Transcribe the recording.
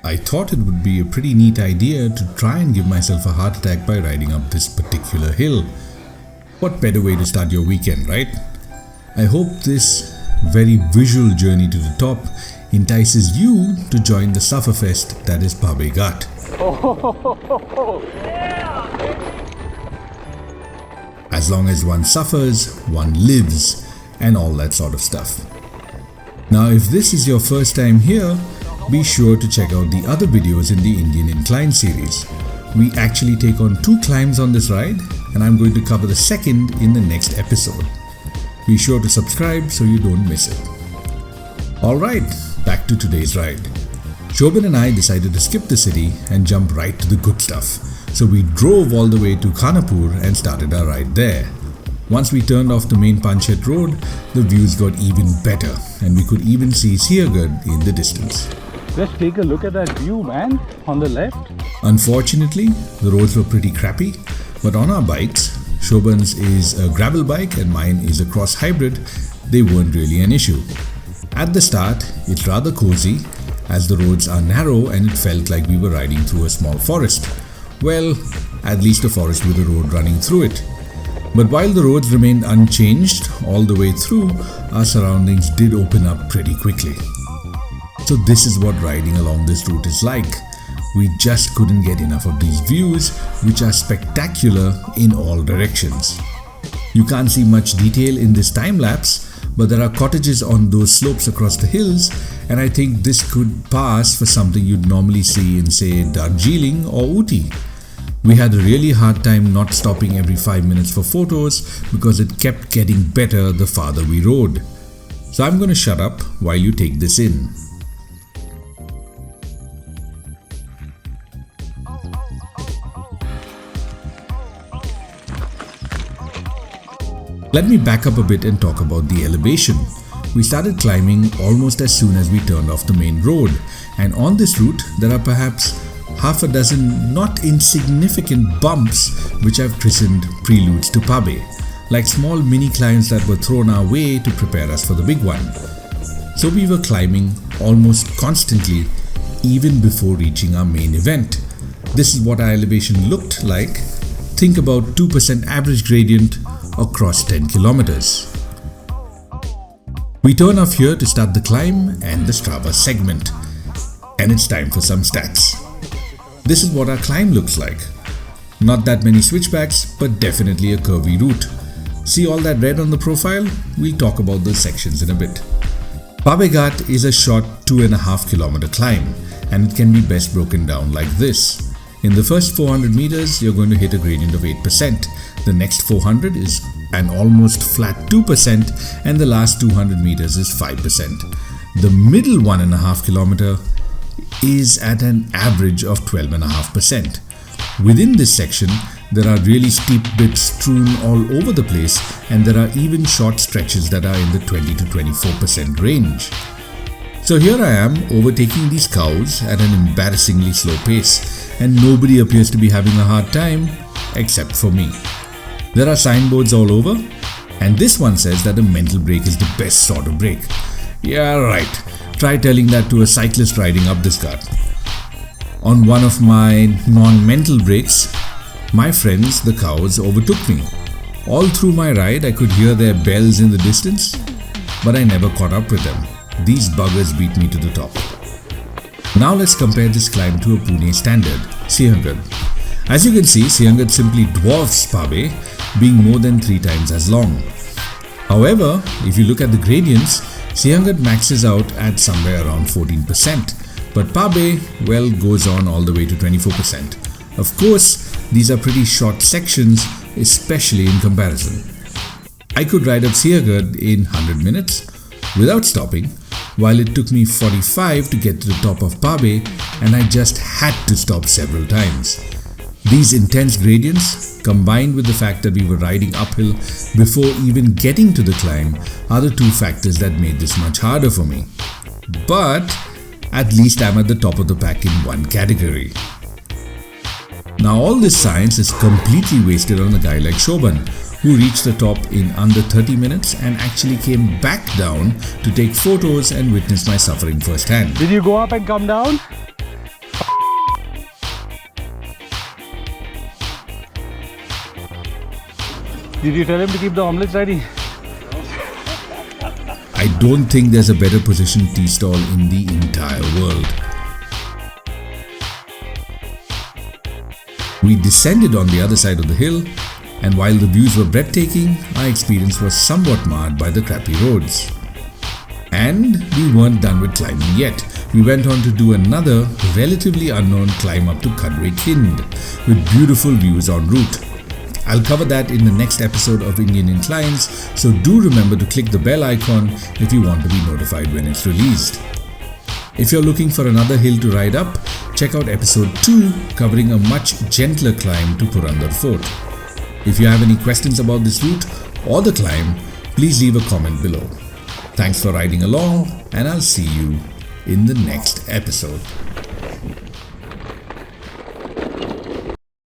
I thought it would be a pretty neat idea to try and give myself a heart attack by riding up this particular hill. What better way to start your weekend, right? I hope this very visual journey to the top entices you to join the sufferfest that is Pabe Ghat. As long as one suffers, one lives, and all that sort of stuff. Now, if this is your first time here, be sure to check out the other videos in the Indian Inclines series. We actually take on 2 climbs on this ride, and I'm going to cover the second in the next episode. Be sure to subscribe so you don't miss it. Alright, back to today's ride. Shobhan and I decided to skip the city and jump right to the good stuff. So we drove all the way to Khanapur and started our ride there. Once we turned off the main Panshet road, the views got even better and we could even see Sinhagad in the distance. Let's take a look at that view, man, on the left. Unfortunately, the roads were pretty crappy, but on our bikes, Shobhan's is a gravel bike and mine is a cross hybrid, they weren't really an issue. At the start, it's rather cozy as the roads are narrow and it felt like we were riding through a small forest. Well, at least a forest with a road running through it. But while the roads remained unchanged all the way through, our surroundings did open up pretty quickly. So this is what riding along this route is like. We just couldn't get enough of these views, which are spectacular in all directions. You can't see much detail in this time lapse, but there are cottages on those slopes across the hills, and I think this could pass for something you'd normally see in, say, Darjeeling or Ooty. We had a really hard time not stopping every 5 minutes for photos because it kept getting better the farther we rode. So I'm going to shut up while you take this in. Let me back up a bit and talk about the elevation. We started climbing almost as soon as we turned off the main road, and on this route there are perhaps half a dozen not insignificant bumps which I've christened preludes to Pabe, like small mini climbs that were thrown our way to prepare us for the big one. So we were climbing almost constantly even before reaching our main event. This is what our elevation looked like. Think about 2% average gradient across 10 kilometers. We turn off here to start the climb and the Strava segment. And it's time for some stats. This is what our climb looks like. Not that many switchbacks, but definitely a curvy route. See all that red on the profile? We'll talk about those sections in a bit. Pabe Ghat is a short 2.5 kilometer climb, and it can be best broken down like this. In the first 400 meters, you're going to hit a gradient of 8%. The next 400 is an almost flat 2%, and the last 200 meters is 5%. The middle 1.5 kilometer is at an average of 12.5%. Within this section, there are really steep bits strewn all over the place, and there are even short stretches that are in the 20 to 24% range. So here I am overtaking these cows at an embarrassingly slow pace, and nobody appears to be having a hard time except for me. There are signboards all over, and this one says that a mental break is the best sort of break. Yeah, right. Try telling that to a cyclist riding up this ghat. On one of my non-mental breaks, my friends, the cows, overtook me. All through my ride, I could hear their bells in the distance, but I never caught up with them. These buggers beat me to the top. Now let's compare this climb to a Pune standard, Sinhagad. As you can see, Sinhagad simply dwarfs Pabe, being more than 3 times as long. However, if you look at the gradients, Sinhagad maxes out at somewhere around 14%, but Pabe, well, goes on all the way to 24%. Of course, these are pretty short sections, especially in comparison. I could ride up Sinhagad in 100 minutes without stopping, while it took me 45 to get to the top of Pabe, and I just had to stop several times. These intense gradients, combined with the fact that we were riding uphill before even getting to the climb, are the 2 factors that made this much harder for me. But at least I'm at the top of the pack in one category. Now all this science is completely wasted on a guy like Shobhan, who reached the top in under 30 minutes and actually came back down to take photos and witness my suffering firsthand. Did you go up and come down? Did you tell him to keep the omelets ready? I don't think there's a better positioned tea stall in the entire world. We descended on the other side of the hill, and while the views were breathtaking, our experience was somewhat marred by the crappy roads. And we weren't done with climbing yet. We went on to do another relatively unknown climb up to Kadre Kind with beautiful views en route. I'll cover that in the next episode of Indian Inclines, so do remember to click the bell icon if you want to be notified when it's released. If you're looking for another hill to ride up, check out episode 2 covering a much gentler climb to Purandar Fort. If you have any questions about this route or the climb, please leave a comment below. Thanks for riding along, and I'll see you in the next episode.